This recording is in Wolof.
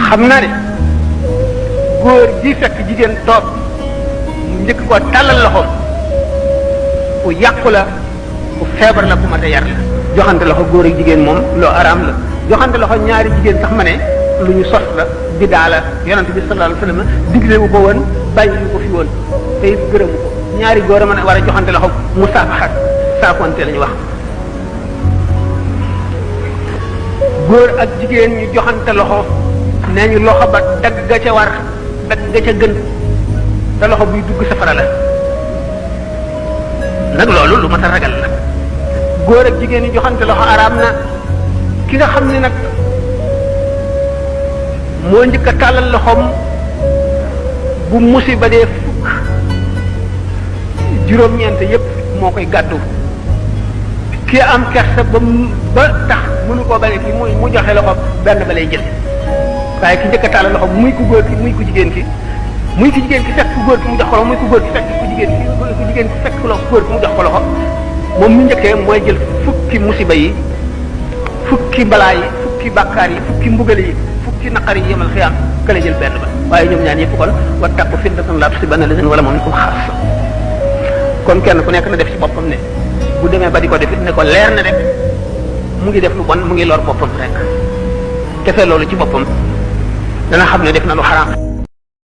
xam naa ne góor gi fekk jigéen toog mu njëkk koo tàllal loxoom ku yàqu la ku feebar la ku mat a yar la joxante loxo góor ak jigéen moom loo araam la joxante loxo ñaari jigéen sax ma ne lu ñu sos la bidaa la yonent bi sallallahu alayhi wasallam digle wu ko woon bàyyi wu ko fi woon te it gërëmu ko ñaari góor a mën a war a joxante loxo musaafaxa saafonte la ñu wax góor ak jigéen ñu joxante loxo nee ñu loxo ba dagg ga ca war dagg ga ca gën te loxo buy dugg safara la nag loolu lu mat a ragal la góor ak jigéen ñu joxante loxo araam na ki nga xam ne nag moo njëkk a tàllal loxoom bu musiba dee fukk juróom-ñeent yépp moo koy gàddu ki am kersa ba tax mënu koo bale ki mu joxe loxo benn ba lay jël waaye ki njëkk a tàllal loxo muy ku góor ki muy ku jigéen ki muy ku jigéen ki fekk ku góor ki mu jox ko loxo muy ku góor ki fekk ku jigéen ki ku jigéen ki fekk ku góor ki mu jox ko loxo moom mu njëkkee mooy jël fukki musiba yi fukki balaa yi fukki bàkkaar yi fukki mbugal yi fukki naqar yi yemal xiyaam kële jël benn ba waaye ñoom ñaan yëpp kon wattaqu fitnatan laa tusiibanna llaziina zalamu minkum xaassa kon kenn ku nekk na def ci boppam ne bu demee ba di ko def it ne ko leer na rek mu ngi def lu bon mu ngi lor boppam rek defee loolu ci boppam dana xam ne def na lu xaraam